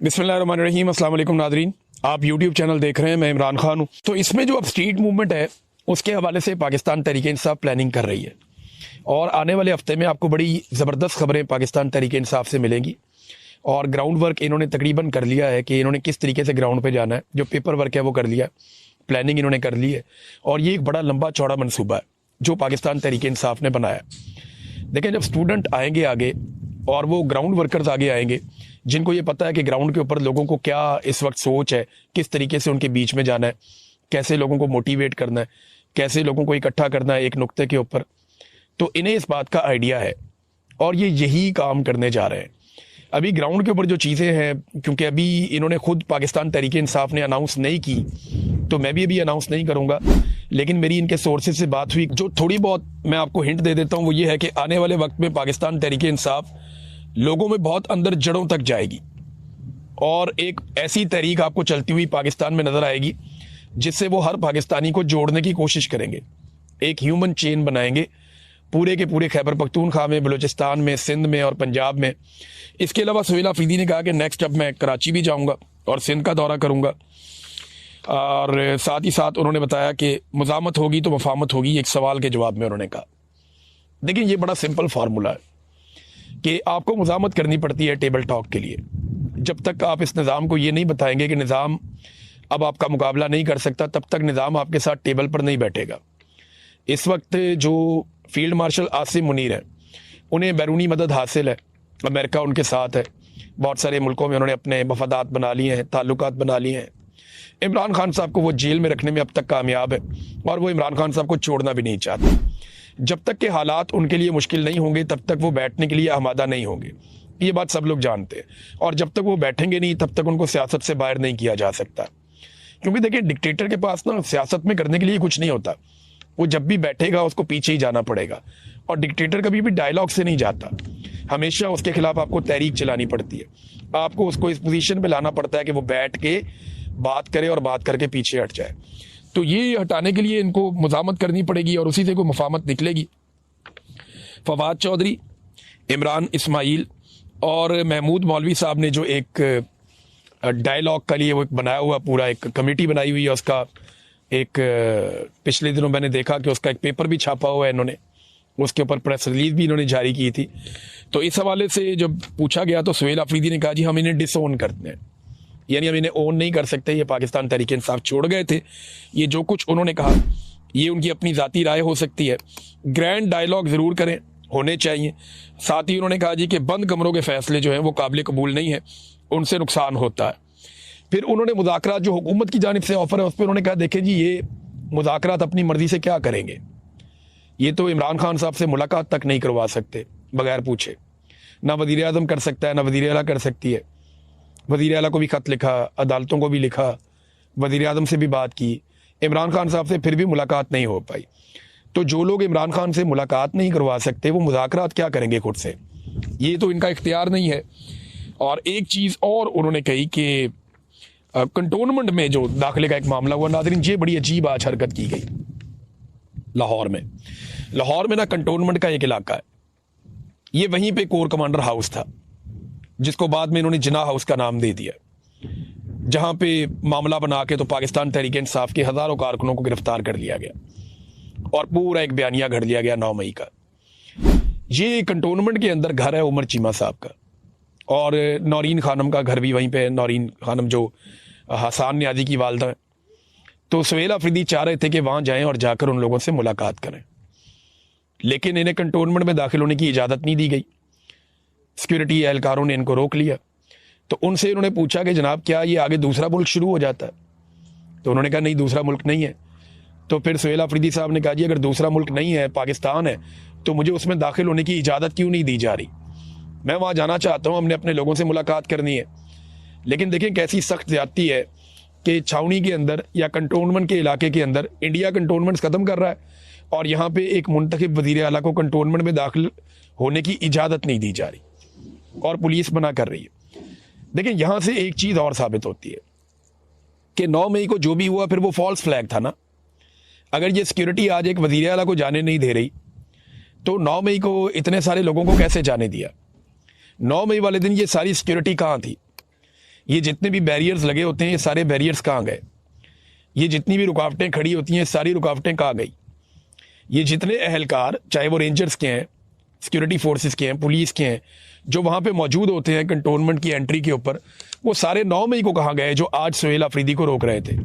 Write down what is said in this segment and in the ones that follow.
बिस्मिल्लाहिर्रहमानिर्रहीम, अस्सलाम वालेकुम नादरीन। आप यूट्यूब चैनल देख रहे हैं, मैं इमरान खान हूँ। तो इसमें जो अब स्ट्रीट मूवमेंट है उसके हवाले से पाकिस्तान तहरीक इंसाफ प्लानिंग कर रही है और आने वाले हफ्ते में आपको बड़ी ज़बरदस्त खबरें पाकिस्तान तहरीक इंसाफ से मिलेंगी। और ग्राउंड वर्क इन्होंने तकरीबन कर लिया है कि इन्होंने किस तरीके से ग्राउंड पे जाना है, जो पेपर वर्क है वो कर लिया, प्लानिंग इन्होंने कर ली है। और ये एक बड़ा लंबा चौड़ा मनसूबा है जो पाकिस्तान तहरीक इंसाफ ने बनाया। देखें, जब स्टूडेंट आएंगे आगे और वो ग्राउंड वर्कर्स आगे आएंगे जिनको ये पता है कि ग्राउंड के ऊपर लोगों को क्या इस वक्त सोच है, किस तरीके से उनके बीच में जाना है, कैसे लोगों को मोटिवेट करना है, कैसे लोगों को इकट्ठा करना है एक नुक्ते के ऊपर, तो इन्हें इस बात का आइडिया है और ये यही काम करने जा रहे हैं। अभी ग्राउंड के ऊपर जो चीज़ें हैं, क्योंकि अभी इन्होंने खुद पाकिस्तान तहरीक इंसाफ ने अनाउंस नहीं की, तो मैं भी अभी अनाउंस नहीं करूँगा, लेकिन मेरी इनके सोर्सेज से बात हुई। जो थोड़ी बहुत मैं आपको हिंट दे देता हूँ वो ये है कि आने वाले वक्त में पाकिस्तान तहरीक इंसाफ लोगों में बहुत अंदर जड़ों तक जाएगी और एक ऐसी तहरीक आपको चलती हुई पाकिस्तान में नजर आएगी जिससे वो हर पाकिस्तानी को जोड़ने की कोशिश करेंगे। एक ह्यूमन चेन बनाएंगे पूरे के पूरे खैबर पख्तूनख्वा में, बलूचिस्तान में, सिंध में और पंजाब में। इसके अलावा सुहेल अफरीदी ने कहा कि नेक्स्ट अब मैं कराची भी जाऊंगा और सिंध का दौरा करूंगा। और साथ ही साथ उन्होंने बताया कि मुज़ामत होगी तो मफामत होगी, एक सवाल के जवाब में उन्होंने कहा। देखिए, ये बड़ा सिंपल फार्मूला है कि आपको मुज़ामत करनी पड़ती है टेबल टॉक के लिए। जब तक आप इस निज़ाम को ये नहीं बताएंगे कि निज़ाम अब आपका मुकाबला नहीं कर सकता, तब तक निज़ाम आपके साथ टेबल पर नहीं बैठेगा। इस वक्त जो फील्ड मार्शल आसिम मुनीर है, उन्हें बैरूनी मदद हासिल है, अमेरिका उनके साथ है, बहुत सारे मुल्कों में उन्होंने अपने मफादात बना लिए हैं, ताल्लुकात बना लिए हैं। इमरान खान साहब को वो जेल में रखने में अब तक कामयाब है और वो इमरान खान साहब को छोड़ना भी नहीं चाहते। जब तक के हालात उनके लिए मुश्किल नहीं होंगे तब तक वो बैठने के लिए आमादा नहीं होंगे, ये बात सब लोग जानते हैं। और जब तक वो बैठेंगे नहीं तब तक उनको सियासत से बाहर नहीं किया जा सकता, क्योंकि देखिए, डिक्टेटर के पास ना सियासत में करने के लिए कुछ नहीं होता। वो जब भी बैठेगा उसको पीछे ही जाना पड़ेगा और डिक्टेटर कभी भी डायलॉग से नहीं जाता, हमेशा उसके खिलाफ आपको तहरीक चलानी पड़ती है। आपको उसको इस पोजीशन पे लाना पड़ता है कि वो बैठ के बात करे और बात करके पीछे हट जाए। तो ये हटाने के लिए इनको मुज़ामत करनी पड़ेगी और उसी से कोई मफामत निकलेगी। फवाद चौधरी, इमरान इस्माइल और महमूद मौलवी साहब ने जो एक डायलॉग के लिए वो बनाया हुआ पूरा एक कमेटी बनाई हुई है, उसका एक पिछले दिनों मैंने देखा कि उसका एक पेपर भी छापा हुआ है इन्होंने, उसके ऊपर प्रेस रिलीज भी इन्होंने जारी की थी। तो इस हवाले से जब पूछा गया तो सुहेल अफरीदी ने कहा, जी हम इन्हें डिसओन करते हैं, यानी हम इन्हें ओन नहीं कर सकते, ये पाकिस्तान तहरीक इंसाफ छोड़ गए थे। ये जो कुछ उन्होंने कहा ये उनकी अपनी ज़ाती राय हो सकती है, ग्रैंड डायलॉग ज़रूर करें, होने चाहिए। साथ ही उन्होंने कहा जी कि बंद कमरों के फैसले जो हैं वो काबिल कबूल नहीं है, उनसे नुकसान होता है। फिर उन्होंने मुज़ाकरात जो हुकूमत की जानिब से ऑफ़र है उस पर उन्होंने कहा, देखें जी ये मुज़ाकरात अपनी मर्ज़ी से क्या करेंगे, ये तो इमरान खान साहब से मुलाकात तक नहीं करवा सकते बगैर पूछे, ना वज़ीर आज़म कर सकता है ना वज़ीर आला कर सकती है। वज़ीर आला को भी ख़त लिखा, अदालतों को भी लिखा, वज़ीर आज़म से भी बात की, इमरान खान साहब से फिर भी मुलाकात नहीं हो पाई। तो जो लोग इमरान खान से मुलाकात नहीं करवा सकते वो मुज़ाकरात क्या करेंगे खुद से, ये तो इनका इख्तियार नहीं है। और एक चीज़ और उन्होंने कही कि कंटोनमेंट में जो दाखिले का एक मामला हुआ, नाज़रीन ये बड़ी अजीब आज हरकत की गई लाहौर में ना कंटोनमेंट का एक इलाका है, ये वहीं पे कोर कमांडर हाउस था जिसको बाद में इन्होंने जिना हाउस का नाम दे दिया, जहां पे मामला बना के तो पाकिस्तान तहरीक इंसाफ के हज़ारों कारकुनों को गिरफ्तार कर लिया गया और पूरा एक बयानिया घड़ लिया गया 9 मई का। ये कंटोनमेंट के अंदर घर है उमर चीमा साहब का और नौरीन खानम का घर भी वहीं पे है। नौरीन खानम जो हसान न्याजी की वालदा है। तो सुहेल अफरीदी चाह रहे थे कि वहाँ जाएं और जाकर उन लोगों से मुलाकात करें, लेकिन इन्हें कंटोनमेंट में दाखिल होने की इजाज़त नहीं दी गई। सिक्योरिटी एहलकारों ने इनको रोक लिया। तो उनसे इन्होंने पूछा कि जनाब क्या ये आगे दूसरा मुल्क शुरू हो जाता है, तो उन्होंने कहा नहीं, दूसरा मुल्क नहीं है। तो फिर सुहेल अफरीदी साहब ने कहा, जी अगर दूसरा मुल्क नहीं है, पाकिस्तान है, तो मुझे उसमें दाखिल होने की इजाज़त क्यों नहीं दी जा रही? मैं वहाँ जाना चाहता हूँ, हमने अपने लोगों से मुलाकात करनी है। लेकिन देखें कैसी सख्त ज़्यादती है कि छावनी के अंदर या कंटोनमेंट के इलाके के अंदर इंडिया कंटोनमेंट ख़त्म कर रहा है और यहाँ पे एक मुंतखब वज़ीर आला को कंटोनमेंट में दाखिल होने की इजाज़त नहीं दी जा रही और पुलिस मना कर रही है। देखिए, यहाँ से एक चीज़ और साबित होती है कि 9 मई को जो भी हुआ फिर वो फॉल्स फ्लैग था ना। अगर ये सिक्योरिटी आज एक वज़ीर आला को जाने नहीं दे रही तो 9 मई को इतने सारे लोगों को कैसे जाने दिया? 9 मई वाले दिन ये सारी सिक्योरिटी कहाँ थी? ये जितने भी बैरियर्स लगे होते हैं, ये सारे बैरियर्स कहाँ गए? ये जितनी भी रुकावटें खड़ी होती हैं, सारी रुकावटें कहाँ गई? ये जितने अहलकार, चाहे वो रेंजर्स के हैं, सिक्योरिटी फोर्सेस के हैं, पुलिस के हैं, जो वहाँ पे मौजूद होते हैं कंटोनमेंट की एंट्री के ऊपर, वो सारे 9 मई को कहाँ गए जो आज सुहेल अफरीदी को रोक रहे थे?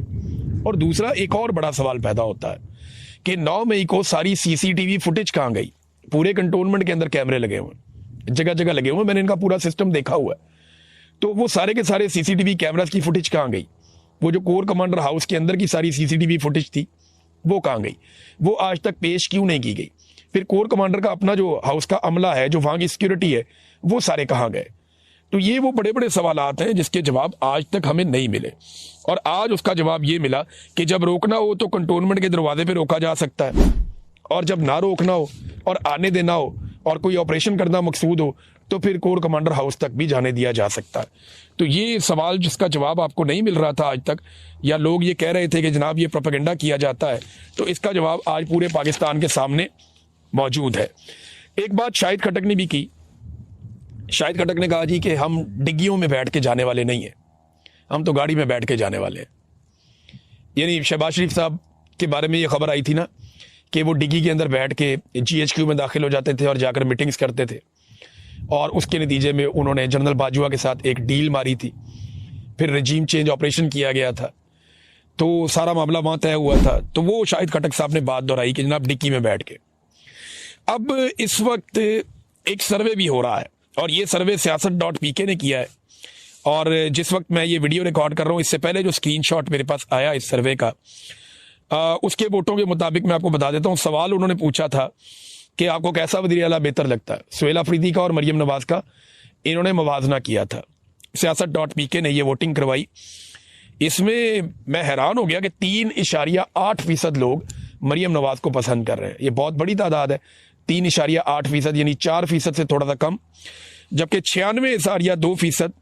और दूसरा एक और बड़ा सवाल पैदा होता है कि 9 मई को सारी सीसीटीवी फुटेज कहाँ गई? पूरे कंटोनमेंट के अंदर कैमरे लगे हुए हैं, जगह जगह लगे हुए हैं, मैंने इनका पूरा सिस्टम देखा हुआ है। तो वो सारे के सारे सीसीटीवी कैमरास की फुटेज कहाँ गई? वो जो कोर कमांडर हाउस के अंदर की सारी सीसीटीवी फुटेज थी, वो कहाँ गई? वो आज तक पेश क्यों नहीं की गई? फिर कोर कमांडर का अपना जो हाउस का अमला है, जो वहां की सिक्योरिटी है, वो सारे कहाँ गए? तो ये वो बड़े बड़े सवालात हैं जिसके जवाब आज तक हमें नहीं मिले। और आज उसका जवाब ये मिला कि जब रोकना हो तो कंटोनमेंट के दरवाजे पे रोका जा सकता है, और जब ना रोकना हो और आने देना हो और कोई ऑपरेशन करना मकसूद हो तो फिर कोर कमांडर हाउस तक भी जाने दिया जा सकता है। तो ये सवाल जिसका जवाब आपको नहीं मिल रहा था आज तक, या लोग ये कह रहे थे कि जनाब ये प्रोपेगेंडा किया जाता है, तो इसका जवाब आज पूरे पाकिस्तान के सामने मौजूद है। एक बात शाहिद खटक ने भी की। शाहिद खटक ने कहा जी कि हम डिग्गियों में बैठ के जाने वाले नहीं हैं, हम तो गाड़ी में बैठ के जाने वाले हैं। यानी शहबाज शरीफ साहब के बारे में ये खबर आई थी ना कि वो डिग्गी के अंदर बैठ के GHQ में दाखिल हो जाते थे और जाकर मीटिंग्स करते थे, और उसके नतीजे में उन्होंने जनरल बाजवा के साथ एक डील मारी थी, फिर रजीम चेंज ऑपरेशन किया गया था, तो सारा मामला वहां तय हुआ था। तो वो शाहिद खटक साहब ने बात दोहराई कि जनाब डिग्गी में बैठ के। अब इस वक्त एक सर्वे भी हो रहा है, और ये सर्वे siyaasat.pk ने किया है, और जिस वक्त मैं ये वीडियो रिकॉर्ड कर रहा हूँ, इससे पहले जो स्क्रीनशॉट मेरे पास आया इस सर्वे का, उसके वोटों के मुताबिक मैं आपको बता देता हूँ। सवाल उन्होंने पूछा था कि आपको कैसा वज़ीर आला बेहतर लगता है, सुहेल अफरीदी का और मरियम नवाज का? इन्होंने मवाजना किया था। siyaasat.pk ने ये वोटिंग करवाई। इसमें मैं हैरान हो गया कि 3.8% लोग मरियम नवाज को पसंद कर रहे हैं। ये बहुत बड़ी तादाद है, 3.8%, यानी 4% से थोड़ा सा कम। जबकि 96.2%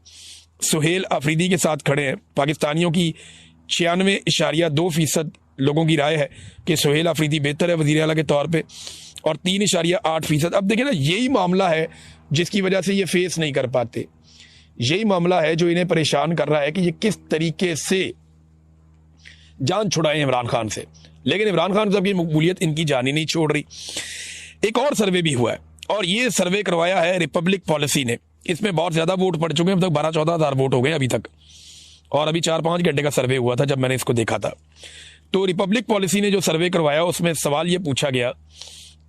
सुहेल अफरीदी के साथ खड़े हैं। पाकिस्तानियों की 96.2% लोगों की राय है कि सुहेल अफरीदी बेहतर है वज़ीर आला के तौर पे, और 3.8%। अब देखिए ना, यही मामला है जिसकी वजह से ये फेस नहीं कर पाते। यही मामला है जो इन्हें परेशान कर रहा है कि ये किस तरीके से जान छुड़ाएं इमरान खान से। लेकिन इमरान खान साहब की मकबूलियत इनकी जान ही नहीं छोड़ रही। एक और सर्वे भी हुआ है, और ये सर्वे करवाया है रिपब्लिक पॉलिसी ने। इसमें बहुत ज्यादा वोट पड़ चुके हैं, अब तक 12-14 हज़ार वोट हो गए अभी तक, और अभी 4-5 घंटे का सर्वे हुआ था जब मैंने इसको देखा था। तो रिपब्लिक पॉलिसी ने जो सर्वे करवाया, उसमें सवाल ये पूछा गया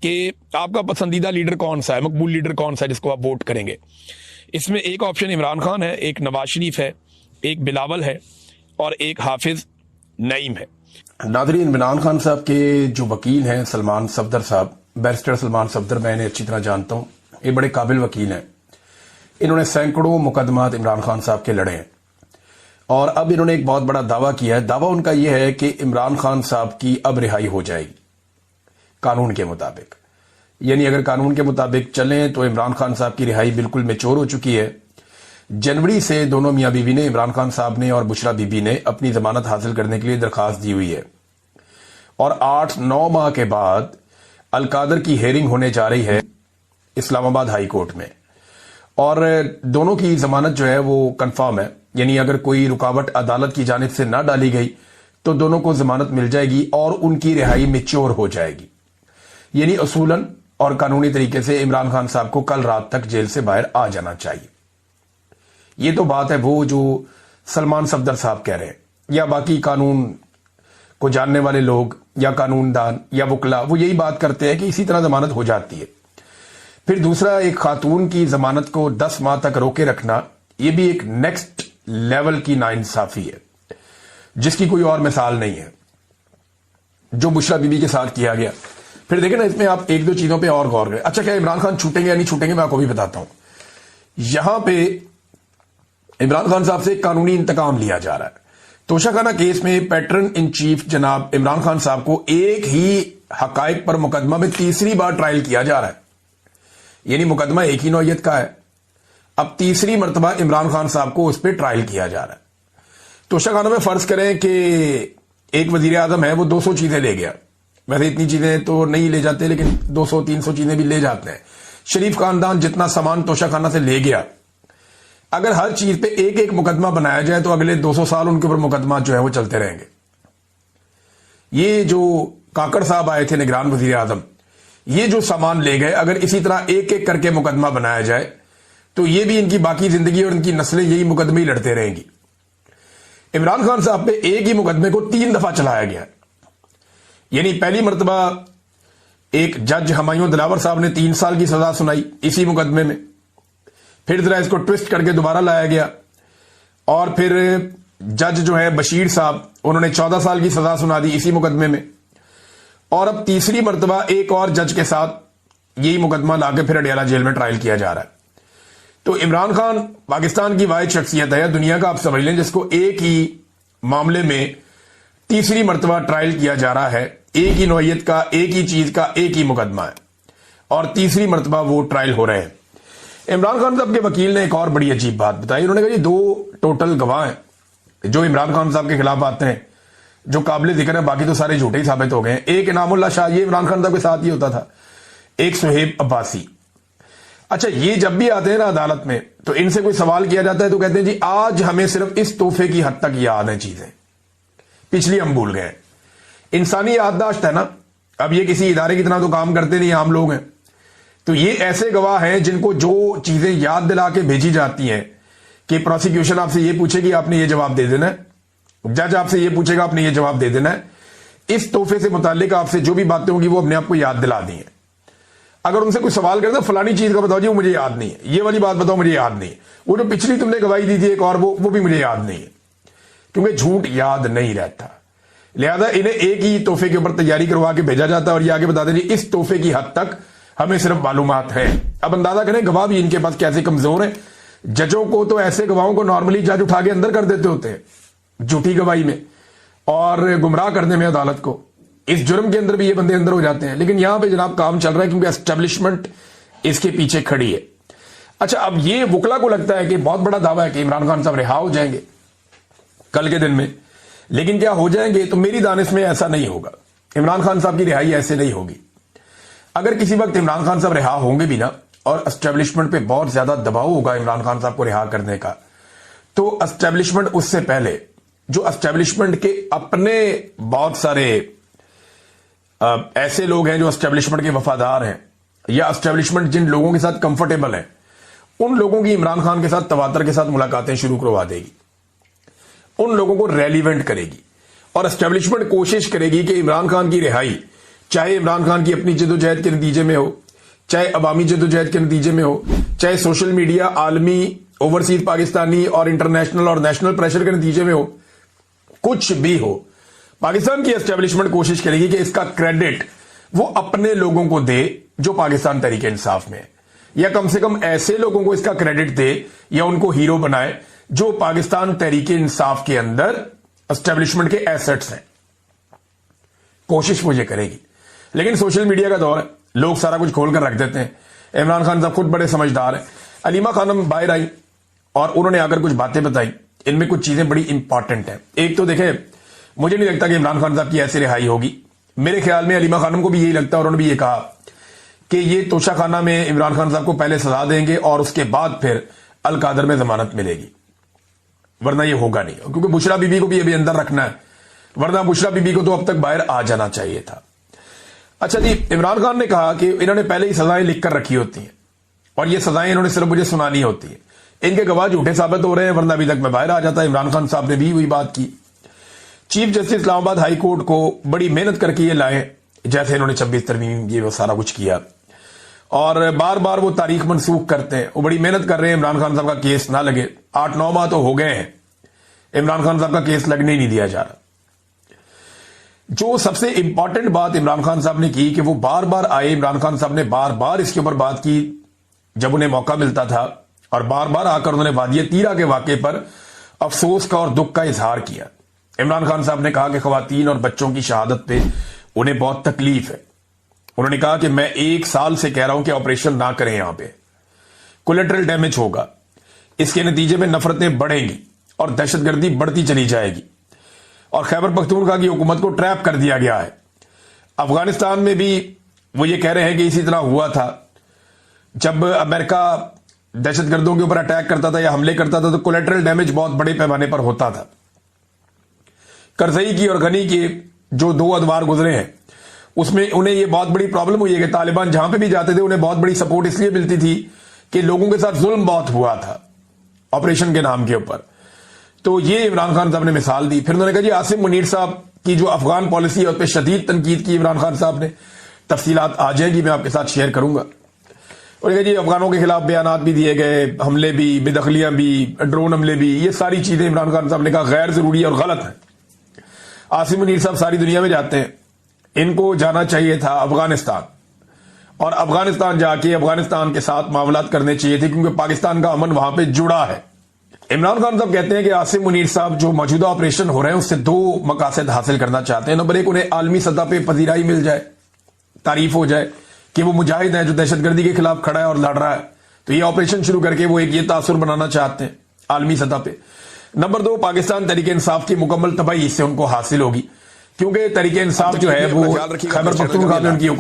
कि आपका पसंदीदा लीडर कौन सा है, मकबूल लीडर कौन सा है जिसको आप वोट करेंगे। इसमें एक ऑप्शन इमरान खान है, एक नवाज शरीफ है, एक बिलावल है, और एक हाफिज नईम है। नाज़रीन, इमरान खान साहब के जो वकील हैं सलमान सफदर साहब, बैरिस्टर सलमान सफदर, मैं इन्हें अच्छी तरह जानता हूँ। ये बड़े काबिल वकील हैं। इन्होंने सैकड़ों मुकदमात इमरान खान साहब के लड़े हैं, और अब इन्होंने एक बहुत बड़ा दावा किया है। दावा उनका यह है कि इमरान खान साहब की अब रिहाई हो जाएगी कानून के मुताबिक। यानी अगर कानून के मुताबिक चलें तो इमरान खान साहब की रिहाई बिल्कुल मैच्योर हो चुकी है। जनवरी से दोनों मियां बीवी ने, इमरान खान साहब ने और बुशरा बीबी ने, अपनी जमानत हासिल करने के लिए दरखास्त दी हुई है, और 8-9 माह के बाद अलकादर की हेयरिंग होने जा रही है इस्लामाबाद हाई कोर्ट में, और दोनों की जमानत जो है वो कंफर्म है। यानी अगर कोई रुकावट अदालत की जानिब से ना डाली गई तो दोनों को जमानत मिल जाएगी और उनकी रिहाई मैच्योर हो जाएगी। यानी असूलन और कानूनी तरीके से इमरान खान साहब को कल रात तक जेल से बाहर आ जाना चाहिए। ये तो बात है वो जो सलमान सफदर साहब कह रहे हैं, या बाकी कानून को जानने वाले लोग या कानूनदान या वकला, वो यही बात करते हैं कि इसी तरह जमानत हो जाती है। फिर दूसरा, एक खातून की जमानत को 10 माह तक रोके रखना, यह भी एक नेक्स्ट लेवल की नाइंसाफी है जिसकी कोई और मिसाल नहीं है, जो बुशरा बीबी के साथ किया गया। फिर देखें ना, इसमें आप एक दो चीजों पे और गौर करें। अच्छा, क्या इमरान खान छूटेंगे या नहीं छूटेंगे, मैं आपको भी बताता हूं। यहां पे इमरान खान साहब से कानूनी इंतकाम लिया जा रहा है। तोशाखाना केस में पैटर्न इन चीफ जनाब इमरान खान साहब को एक ही हकायक पर मुकदमा में तीसरी बार ट्रायल किया जा रहा है। यानी मुकदमा एक ही नौयत का है, अब तीसरी मरतबा इमरान खान साहब को उस पर ट्रायल किया जा रहा है। तोशाखाना में फर्ज करें कि एक वजीर आजम है, वो 200 चीजें ले गया। वैसे इतनी चीजें तो नहीं ले जाते, लेकिन 200-300 चीजें भी ले जाते हैं। शरीफ खानदान जितना सामान तोशाखाना से ले गया, अगर हर चीज पे एक एक मुकदमा बनाया जाए तो अगले 200 साल उनके ऊपर मुकदमा जो है वो चलते रहेंगे। ये जो काकड़ साहब आए थे निगरान वजीर आजम, ये जो सामान ले गए, अगर इसी तरह एक एक करके मुकदमा बनाया जाए तो ये भी इनकी बाकी जिंदगी और इनकी नस्लें यही मुकदमे ही लड़ते रहेंगी। इमरान खान साहब पे एक ही मुकदमे को 3 दफा चलाया गया, यानी पहली मर्तबा एक जज हमायूं दिलावर साहब ने 3 साल की सजा सुनाई इसी मुकदमे में, फिर जरा इसको ट्विस्ट करके दोबारा लाया गया, और फिर जज जो है बशीर साहब, उन्होंने 14 साल की सजा सुना दी इसी मुकदमे में, और अब तीसरी मर्तबा एक और जज के साथ यही मुकदमा लाके फिर अडियाला जेल में ट्रायल किया जा रहा है। तो इमरान खान पाकिस्तान की वाहिद शख्सियत है, दुनिया का आप समझ लें, जिसको एक ही मामले में तीसरी मर्तबा ट्रायल किया जा रहा है, एक ही नौइयत का, एक ही चीज का, एक ही मुकदमा है, और तीसरी मर्तबा वो ट्रायल हो रहे हैं। इमरान खान साहब के वकील ने एक और बड़ी अजीब बात बताई। उन्होंने कहा जी 2 टोटल गवाह हैं जो इमरान खान साहब के खिलाफ आते हैं, जो काबिल जिक्र है, बाकी तो सारे झूठे ही साबित हो गए हैं। एक इनामुल्लाह शाह, ये इमरान खान साहब के साथ ही होता था, एक सुहेब अब्बासी। अच्छा, ये जब भी आते हैं ना अदालत में तो इनसे कोई सवाल किया जाता है तो कहते हैं जी आज हमें सिर्फ इस तोहफे की हद तक याद है, चीजें पिछली हम भूल गए। इंसानी याददाश्त है ना, अब ये किसी इदारे की तरह तो काम करते नहीं, आम लोग हैं। तो ये ऐसे गवाह हैं जिनको जो चीजें याद दिला के भेजी जाती हैं कि प्रोसिक्यूशन आपसे ये पूछेगी आपने ये जवाब दे देना है, जज आपसे ये पूछेगा आपने ये जवाब दे देना है, इस तोहफे से मुताल्लिक आपसे जो भी बातें होंगी वो अपने आप को याद दिला दी है। अगर उनसे कोई सवाल करता फलानी चीज का बताओ जी, वो मुझे याद नहीं है, ये वाली बात बताओ मुझे याद नहीं है, वो जो पिछली तुमने गवाही दी थी एक और वो भी मुझे याद नहीं है, क्योंकि झूठ याद नहीं रहता। लिहाजा इन्हें एक ही तोहफे के ऊपर तैयारी करवा के भेजा जाता है और ये आगे बता दें जी इस तोहफे की हद तक हमें सिर्फ मालूमात है। अब अंदाजा करें गवाह भी इनके पास कैसे कमजोर है। जजों को तो ऐसे गवाहों को नॉर्मली जज उठा के अंदर कर देते होते हैं झूठी गवाही में और गुमराह करने में अदालत को। इस जुर्म के अंदर भी ये बंदे अंदर हो जाते हैं, लेकिन यहां पे जनाब काम चल रहा है क्योंकि एस्टेब्लिशमेंट इसके पीछे खड़ी है। अच्छा, अब ये वकला को लगता है कि बहुत बड़ा दावा है कि इमरान खान साहब रिहा हो जाएंगे कल के दिन में, लेकिन क्या हो जाएंगे? तो मेरी दानिश में ऐसा नहीं होगा। इमरान खान साहब की रिहाई ऐसे नहीं होगी। अगर किसी वक्त इमरान खान साहब रिहा होंगे भी ना और एस्टेब्लिशमेंट पे बहुत ज्यादा दबाव होगा इमरान खान साहब को रिहा करने का, तो एस्टेब्लिशमेंट उससे पहले जो एस्टेब्लिशमेंट के अपने बहुत सारे ऐसे लोग हैं जो एस्टेब्लिशमेंट के वफादार हैं या एस्टेब्लिशमेंट जिन लोगों के साथ कंफर्टेबल है, उन लोगों की इमरान खान के साथ तवातर के साथ मुलाकातें शुरू करवा देगी, उन लोगों को रेलिवेंट करेगी और एस्टेब्लिशमेंट कोशिश करेगी कि इमरान खान की रिहाई चाहे इमरान खान की अपनी जदोजहद के नतीजे में हो, चाहे अवामी जदोजहद के नतीजे में हो, चाहे सोशल मीडिया, आलमी, ओवरसीज पाकिस्तानी और इंटरनेशनल और नेशनल प्रेशर के नतीजे में हो, कुछ भी हो, पाकिस्तान की एस्टेब्लिशमेंट कोशिश करेगी कि इसका क्रेडिट वो अपने लोगों को दे जो पाकिस्तान तहरीक इंसाफ में है, या कम से कम ऐसे लोगों को इसका क्रेडिट दे या उनको हीरो बनाए जो पाकिस्तान तहरीक इंसाफ के अंदर एस्टेब्लिशमेंट के एसेट्स हैं। कोशिश वो ये करेगी, लेकिन सोशल मीडिया का दौर है, लोग सारा कुछ खोल कर रख देते हैं। इमरान खान साहब खुद बड़े समझदार हैं। अलीमा खानम बाहर आई और उन्होंने आकर कुछ बातें बताई, इनमें कुछ चीजें बड़ी इंपॉर्टेंट हैं। एक तो देखें, मुझे नहीं लगता कि इमरान खान साहब की ऐसी रिहाई होगी। मेरे ख्याल में अलीमा खानम को भी यही लगता है और उन्होंने भी ये कहा कि ये तोशाखाना में इमरान खान साहब को पहले सजा देंगे और उसके बाद फिर अलकादर में जमानत मिलेगी, वरना ये होगा नहीं, क्योंकि बुशरा बीबी को भी अभी अंदर रखना है, वरना बुशरा बीबी को तो अब तक बाहर आ जाना चाहिए था। अच्छा जी, इमरान खान ने कहा कि इन्होंने पहले ही सजाएं लिख कर रखी होती हैं और ये सजाएं इन्होंने सिर्फ मुझे सुनानी होती है, इनके गवाह झूठे साबित हो रहे हैं, वरना अभी तक मैं बाहर आ जाता। इमरान खान साहब ने भी वही बात की। Chief justice Islamabad high court को बड़ी मेहनत करके ये लाए, जैसे इन्होंने 26 तरमीम ये वो सारा कुछ किया, और बार बार वो तारीख मनसूख करते हैं, वो बड़ी मेहनत कर रहे हैं इमरान खान साहब का केस ना लगे। 8-9 माह तो हो गए हैं, इमरान खान साहब का केस लगने ही नहीं दिया जा रहा। जो सबसे इंपॉर्टेंट बात इमरान खान साहब ने की कि वो बार बार आए, इमरान खान साहब ने बार बार इसके ऊपर बात की जब उन्हें मौका मिलता था, और बार बार आकर उन्होंने वादिया तीरा के वाकये पर अफसोस का और दुख का इजहार किया। इमरान खान साहब ने कहा कि खवातीन और बच्चों की शहादत पे उन्हें बहुत तकलीफ है। उन्होंने कहा कि मैं 1 साल से कह रहा हूं कि ऑपरेशन ना करें, यहां पे कोलेटरल डैमेज होगा, इसके नतीजे में नफरतें बढ़ेंगी और दहशतगर्दी बढ़ती चली जाएगी, और खैबर पख्तूनख्वा की हुकूमत को ट्रैप कर दिया गया है। अफगानिस्तान में भी वो ये कह रहे हैं कि इसी तरह हुआ था, जब अमेरिका दहशतगर्दों के ऊपर अटैक करता था या हमले करता था तो कोलेटरल डैमेज बहुत बड़े पैमाने पर होता था। करजई की और गनी के जो 2 अदवार गुजरे हैं उसमें उन्हें यह बहुत बड़ी प्रॉब्लम हुई है कि तालिबान जहां पे भी जाते थे उन्हें बहुत बड़ी सपोर्ट इसलिए मिलती थी कि लोगों के साथ जुल्म बहुत हुआ था ऑपरेशन के नाम के ऊपर। तो ये इमरान खान साहब ने मिसाल दी। फिर उन्होंने कहा जी आसिम मुनीर साहब की जो अफगान पॉलिसी है उस पर शदीद तनकीद की इमरान खान साहब ने, तफसीलात आ जाएगी मैं आपके साथ शेयर करूंगा। और कहा जी अफगानों के खिलाफ बयानात भी दिए गए, हमले भी, बेदखलियां भी, ड्रोन हमले भी, ये सारी चीजें इमरान खान साहब ने कहा गैर जरूरी और गलत है। आसिम मुनीर साहब सारी दुनिया में जाते हैं, इनको जाना चाहिए था अफगानिस्तान और अफगानिस्तान जाके अफगानिस्तान के साथ मामलात करने चाहिए थे क्योंकि पाकिस्तान का अमन वहां पे जुड़ा है। इमरान खान साहब कहते हैं कि आसिम मुनीर साहब जो मौजूदा ऑपरेशन हो रहे हैं उससे 2 मकासद हासिल करना चाहते हैं। नंबर 1, उन्हें आलमी सतह पे पजीराई मिल जाए, तारीफ हो जाए कि वो मुजाहिद है जो दहशतगर्दी के खिलाफ खड़ा है और लड़ रहा है, तो ये ऑपरेशन शुरू करके वो एक ये तासुर बनाना चाहते हैं आलमी सतह पे। नंबर 2, पाकिस्तान तहरीके इंसाफ की मुकम्मल तबाही इससे उनको हासिल होगी क्योंकि तहरीके इंसाफ जो है वो खैबर पख्तूनख्वा में उनकी